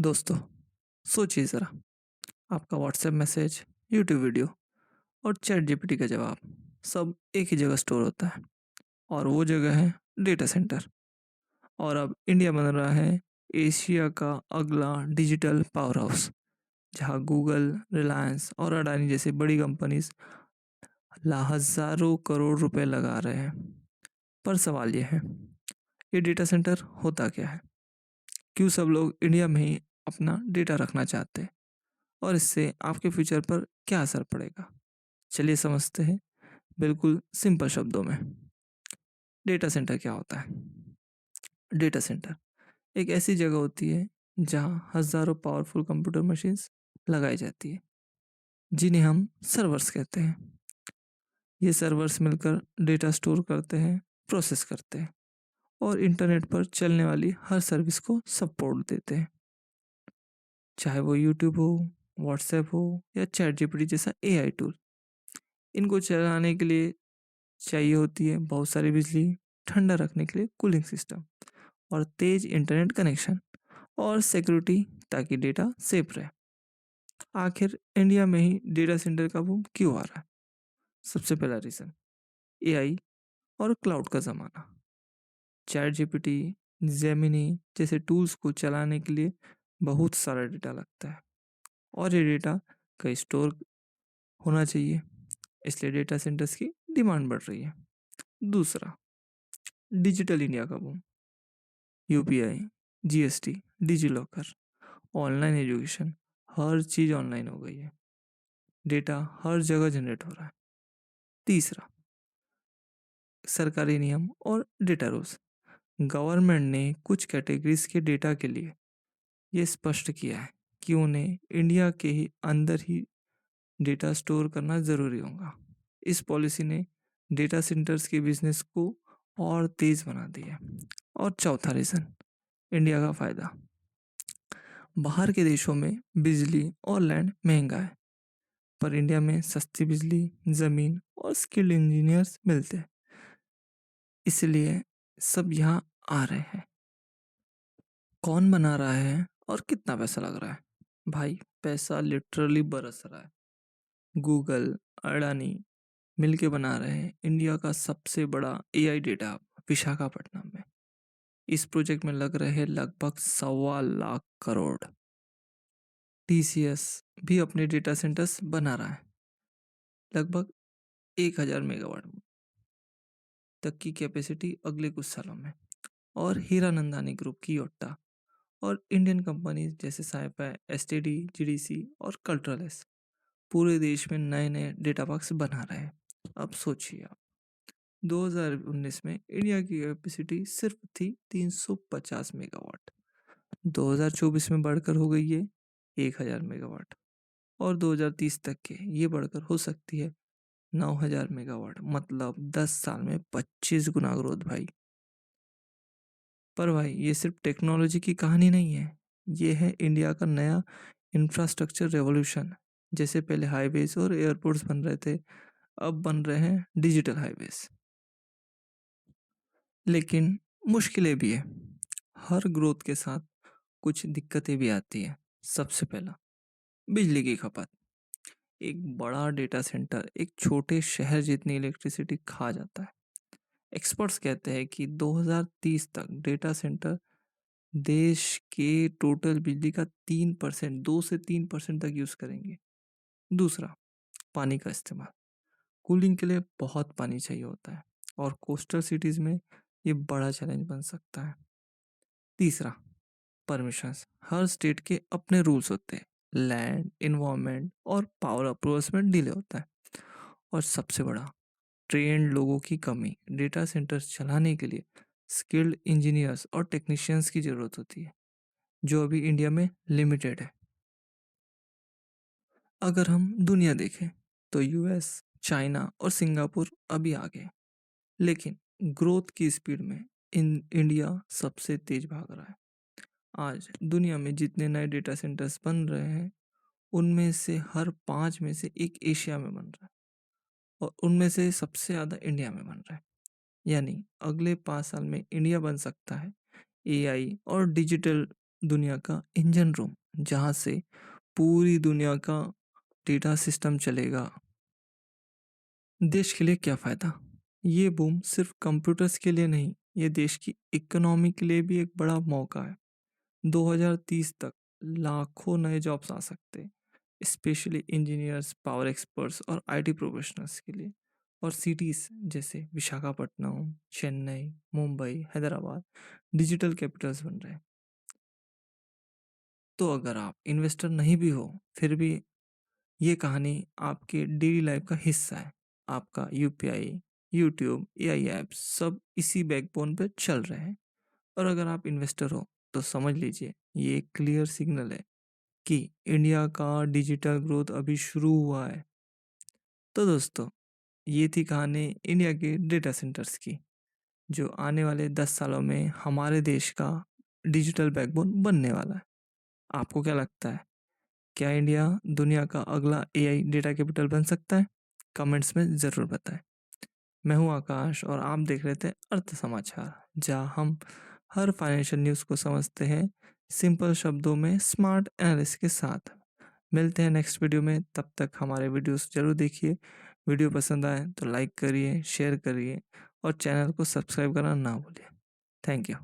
दोस्तों, सोचिए ज़रा, आपका व्हाट्सएप मैसेज, यूट्यूब वीडियो और चैट जीपीटी का जवाब सब एक ही जगह स्टोर होता है और वो जगह है डेटा सेंटर। और अब इंडिया बन रहा है एशिया का अगला डिजिटल पावर हाउस, जहाँ गूगल, रिलायंस और अडानी जैसी बड़ी कंपनीज हज़ारों करोड़ रुपए लगा रहे हैं। पर सवाल ये है, ये डेटा सेंटर होता क्या है? क्यों सब लोग इंडिया में ही अपना डेटा रखना चाहते हैं? और इससे आपके फ्यूचर पर क्या असर पड़ेगा? चलिए समझते हैं बिल्कुल सिंपल शब्दों में। डेटा सेंटर क्या होता है? डेटा सेंटर एक ऐसी जगह होती है जहाँ हजारों पावरफुल कंप्यूटर मशीन्स लगाई जाती है, जिन्हें हम सर्वर्स कहते हैं। ये सर्वर्स मिलकर डेटा स्टोर करते हैं, प्रोसेस करते हैं और इंटरनेट पर चलने वाली हर सर्विस को सपोर्ट देते हैं। चाहे वो यूट्यूब हो, व्हाट्सएप हो या चैट जीपीटी जैसा एआई टूल। इनको चलाने के लिए चाहिए होती है बहुत सारी बिजली, ठंडा रखने के लिए कूलिंग सिस्टम और तेज इंटरनेट कनेक्शन और सिक्योरिटी, ताकि डेटा सेफ रहे। आखिर इंडिया में ही डेटा सेंटर का बूम क्यों आ रहा है? सबसे पहला रीज़न, एआई और क्लाउड का ज़माना। चैट जीपीटी, जेमिनी जैसे टूल्स को चलाने के लिए बहुत सारा डेटा लगता है और ये डेटा कहीं स्टोर होना चाहिए, इसलिए डेटा सेंटर्स की डिमांड बढ़ रही है। दूसरा, डिजिटल इंडिया का boom. UPI, GST, digi locker, online education, हर चीज़ ऑनलाइन हो गई है। डेटा हर जगह जनरेट हो रहा है। तीसरा, सरकारी नियम और डेटा रूल्स। गवर्नमेंट ने कुछ कैटेगरीज के डेटा के लिए ये स्पष्ट किया है कि उन्हें इंडिया के ही अंदर ही डेटा स्टोर करना ज़रूरी होगा। इस पॉलिसी ने डेटा सेंटर्स के बिजनेस को और तेज़ बना दिया। और चौथा रीज़न, इंडिया का फ़ायदा। बाहर के देशों में बिजली और लैंड महंगा है, पर इंडिया में सस्ती बिजली, ज़मीन और स्किल्ड इंजीनियर्स मिलते हैं, इसलिए सब यहाँ आ रहे हैं। कौन बना रहा है और कितना पैसा लग रहा है? भाई, पैसा लिटरली बरस रहा है। गूगल, अडानी मिलके बना रहे हैं इंडिया का सबसे बड़ा एआई डेटा हब विशाखापट्टनम में। इस प्रोजेक्ट में लग रहे हैं लगभग 1.25 लाख करोड़। टीसीएस भी अपने डेटा सेंटर्स बना रहा है, लगभग 1000 मेगावाट तक की कैपेसिटी अगले कुछ सालों में। और हीरानंदानी ग्रुप की योट्टा और इंडियन कंपनीज जैसे साइपा, एसटीडी, जीडीसी और कल्ट्रलेस पूरे देश में नए नए डेटा पार्क्स बना रहे हैं। अब सोचिए आप, 2019 में इंडिया की कैपेसिटी सिर्फ थी 350 मेगावाट, 2024 में बढ़कर हो गई है 1000 मेगावाट और 2030 तक के ये बढ़कर हो सकती है 9000 मेगावाट। मतलब 10 साल में 25 गुना ग्रोथ भाई। पर भाई, ये सिर्फ टेक्नोलॉजी की कहानी नहीं है, ये है इंडिया का नया इंफ्रास्ट्रक्चर रेवोल्यूशन। जैसे पहले हाईवेज और एयरपोर्ट्स बन रहे थे, अब बन रहे हैं डिजिटल हाईवेज। लेकिन मुश्किलें भी है। हर ग्रोथ के साथ कुछ दिक्कतें भी आती हैं। सबसे पहला, बिजली की खपत। एक बड़ा डेटा सेंटर एक छोटे शहर जितनी इलेक्ट्रिसिटी खा जाता है। एक्सपर्ट्स कहते हैं कि 2030 तक डेटा सेंटर देश के टोटल बिजली का 3%, 2 से 3% तक यूज़ करेंगे। दूसरा, पानी का इस्तेमाल। कूलिंग के लिए बहुत पानी चाहिए होता है और कोस्टल सिटीज़ में ये बड़ा चैलेंज बन सकता है। तीसरा, परमिशंस। हर स्टेट के अपने रूल्स होते हैं, लैंड, इन्वायरमेंट और पावर अप्रूवल्स में डिले होता है। और सबसे बड़ा, ट्रेंड लोगों की कमी। डेटा सेंटर्स चलाने के लिए स्किल्ड इंजीनियर्स और टेक्नीशियंस की ज़रूरत होती है, जो अभी इंडिया में लिमिटेड है। अगर हम दुनिया देखें तो यूएस, चाइना और सिंगापुर अभी आगे हैं, लेकिन ग्रोथ की स्पीड में इंडिया सबसे तेज भाग रहा है। आज दुनिया में जितने नए डेटा सेंटर्स बन रहे हैं, उनमें से हर 5 में से एक एशिया में बन रहा है और उनमें से सबसे ज़्यादा इंडिया में बन रहा है। यानी अगले 5 साल में इंडिया बन सकता है एआई और डिजिटल दुनिया का इंजन रूम, जहाँ से पूरी दुनिया का डेटा सिस्टम चलेगा। देश के लिए क्या फ़ायदा? ये बूम सिर्फ कंप्यूटर्स के लिए नहीं, ये देश की इकोनॉमी के लिए भी एक बड़ा मौका है। 2030 तक लाखों नए जॉब्स आ सकते हैं, स्पेशली इंजीनियर्स, पावर एक्सपर्ट्स और आईटी प्रोफेशनल्स के लिए। और सिटीज़ जैसे विशाखापट्टनम, चेन्नई, मुंबई, हैदराबाद डिजिटल कैपिटल्स बन रहे हैं। तो अगर आप इन्वेस्टर नहीं भी हो, फिर भी ये कहानी आपके डेली लाइफ का हिस्सा है। आपका यूपीआई, यूट्यूब, एआई ऐप्स सब इसी बैकबोन पे चल रहे हैं। और अगर आप इन्वेस्टर हो तो समझ लीजिए, ये एक क्लियर सिग्नल है कि इंडिया का डिजिटल ग्रोथ अभी शुरू हुआ है। तो दोस्तों, ये थी कहानी इंडिया के डेटा सेंटर्स की, जो आने वाले 10 सालों में हमारे देश का डिजिटल बैकबोन बनने वाला है। आपको क्या लगता है? क्या इंडिया दुनिया का अगला एआई डेटा कैपिटल बन सकता है? कमेंट्स में ज़रूर बताएं। मैं हूं आकाश और आप देख रहे थे अर्थ समाचार, जहां हम हर फाइनेंशियल न्यूज़ को समझते हैं सिंपल शब्दों में स्मार्ट एनालिसिस के साथ। मिलते हैं नेक्स्ट वीडियो में, तब तक हमारे वीडियोस जरूर देखिए। वीडियो पसंद आए तो लाइक करिए, शेयर करिए और चैनल को सब्सक्राइब करना ना भूलिए। Thank you.